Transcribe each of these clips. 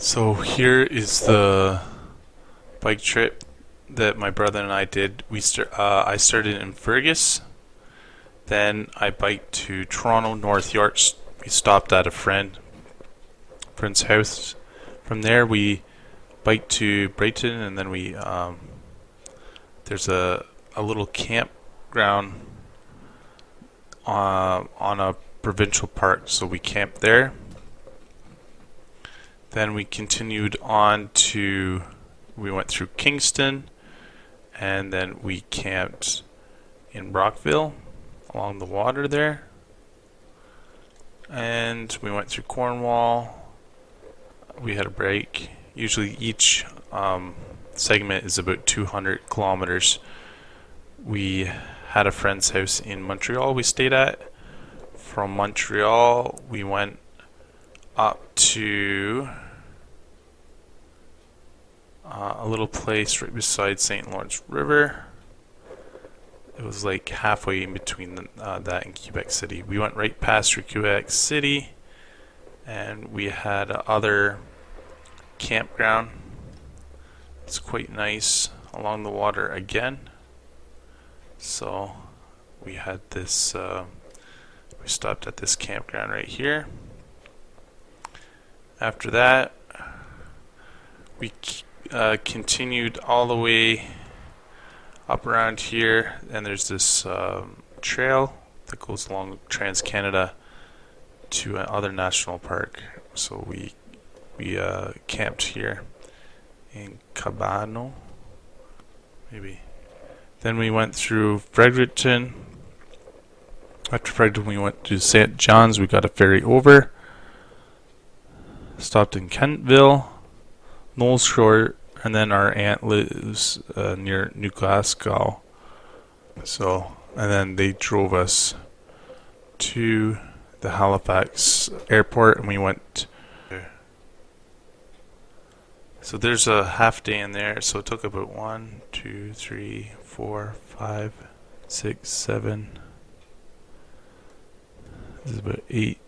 So here is the bike trip that my brother and I did. I started in Fergus, then I biked to Toronto, North York. We stopped at a friend's house. From there we biked to Brighton, and then there's a little campground on a provincial park, so we camped there. Then we continued on we went through Kingston, and then we camped in Brockville along the water there. And we went through Cornwall. We had a break. Usually each segment is about 200 kilometers. We had a friend's house in Montreal we stayed at. From Montreal, we went up to a little place right beside St. Lawrence River. It was like halfway in between that and Quebec City. We went right past through Quebec City, and we had other campground. It's quite nice along the water again. So we had this. We stopped at this campground right here. After that, we continued all the way up around here, and there's this trail that goes along Trans-Canada to another national park. So we camped here in Cabano, maybe. Then we went through Fredericton. After Fredericton, we went to St. John's. We got a ferry over. Stopped in Kentville, Knowles Shore, and then our aunt lives near New Glasgow. So, and then they drove us to the Halifax airport, and we went. So there's a half day in there. So it took about 1, 2, 3, 4, 5, 6, 7. This is about 8.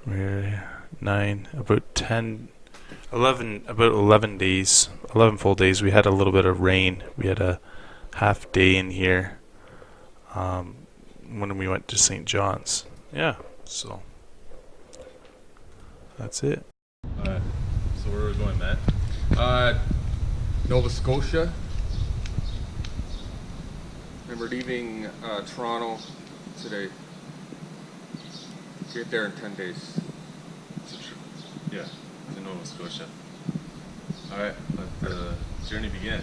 We're 9, about 10, 11, about 11 days, 11 full days. We had a little bit of rain. We had a half day in here when we went to St. John's. Yeah, so that's it. So where are we going, Matt? Nova Scotia. And we're leaving Toronto today. Get there in 10 days. Yeah, to Nova Scotia. Alright, let the journey begin.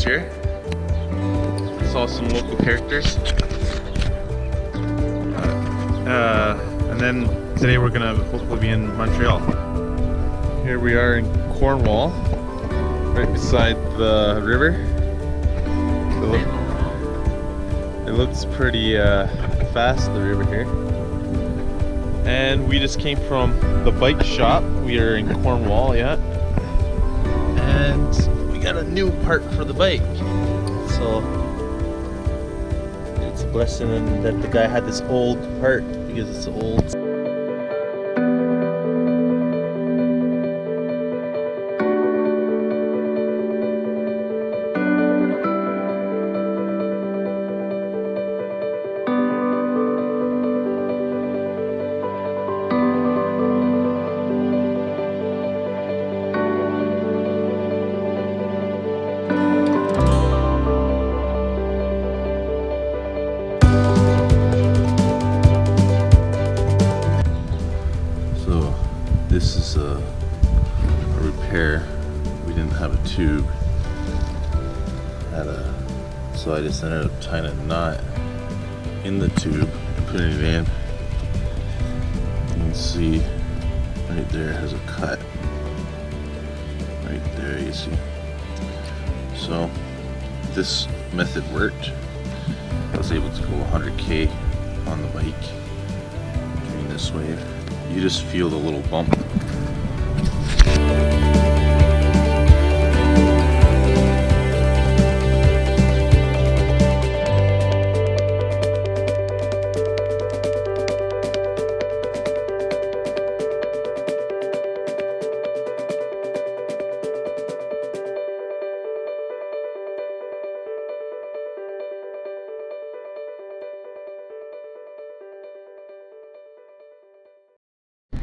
Here. Saw some local characters. And then today we're gonna hopefully be in Montreal. Here we are in Cornwall, right beside the river. It looks pretty fast, the river here. And we just came from the bike shop. We are in Cornwall, yeah. And we got a new part for the bike, so it's a blessing that the guy had this old part because it's old. So I just ended up tying a knot in the tube and putting it in. You can see right there has a cut. Right there, you see. So this method worked. I was able to go 100k on the bike doing this way. You just feel the little bump.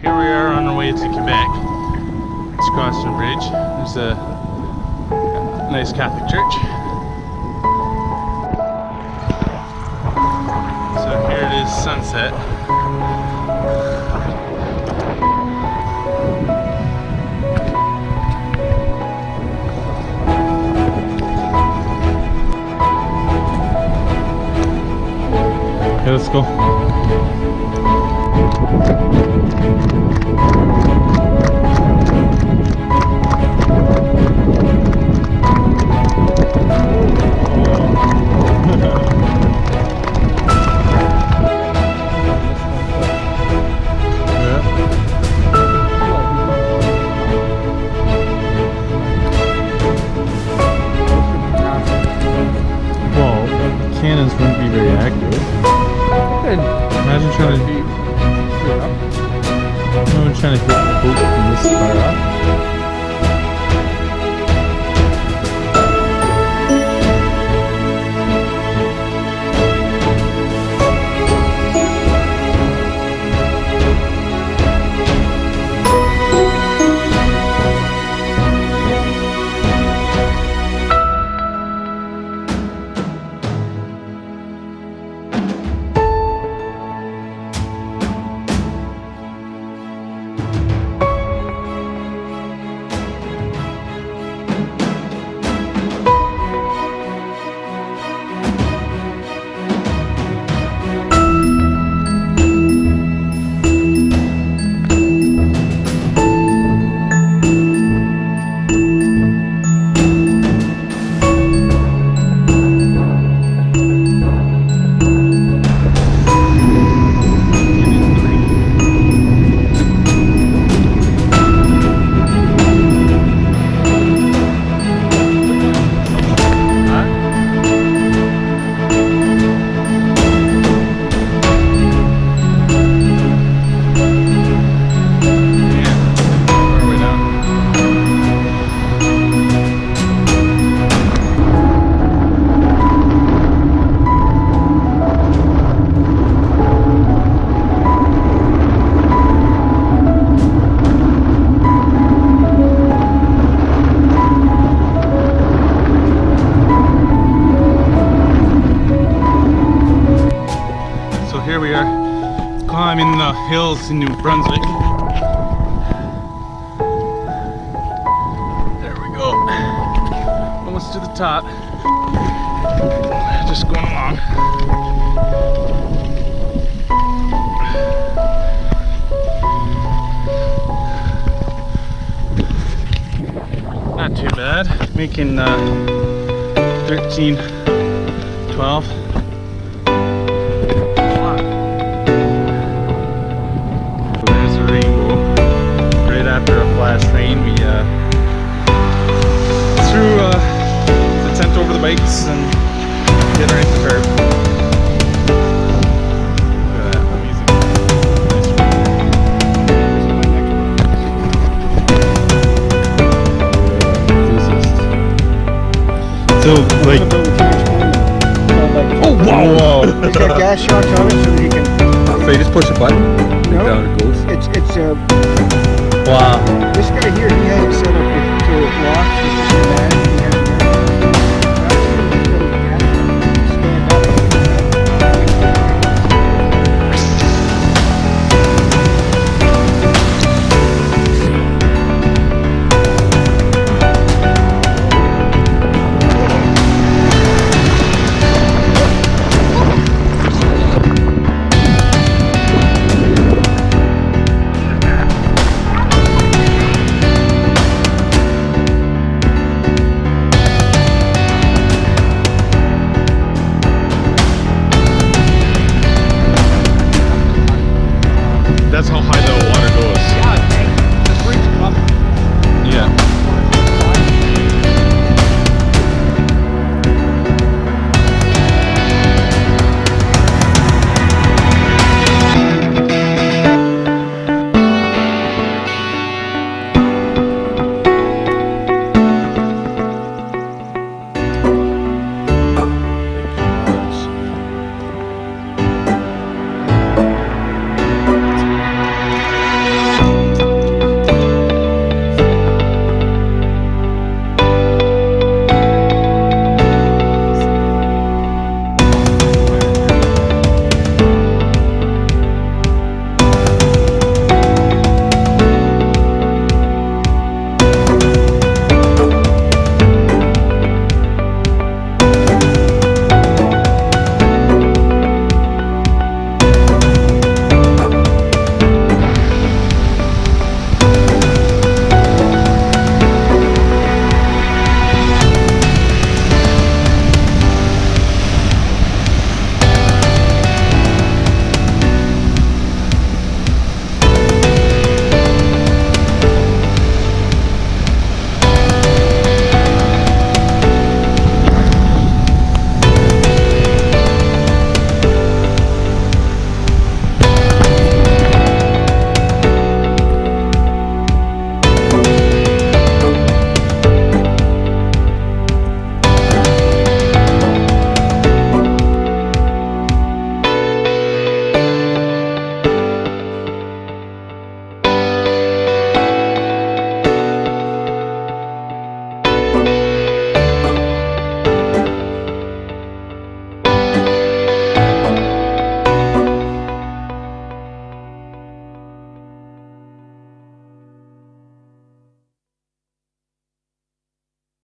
Here we are on our way to Quebec. Let's cross the bridge. There's a nice Catholic church. So here it is, sunset. Okay, let's go. Cannons wouldn't be very accurate. Imagine trying to Imagine trying to hit the boat from this far up. Here we are climbing the hills in New Brunswick. There we go. Almost to the top. Just going along. Not too bad. Making 13, 12. After a flash rain, we threw the tent over the bikes and did right the curb. Look at that, amazing. Nice. So, like, oh wow! It's got gas shocks on it so that you can. So you just push a button, No, down it goes. It's wow. this guy here, he had it set up to lock with the bag.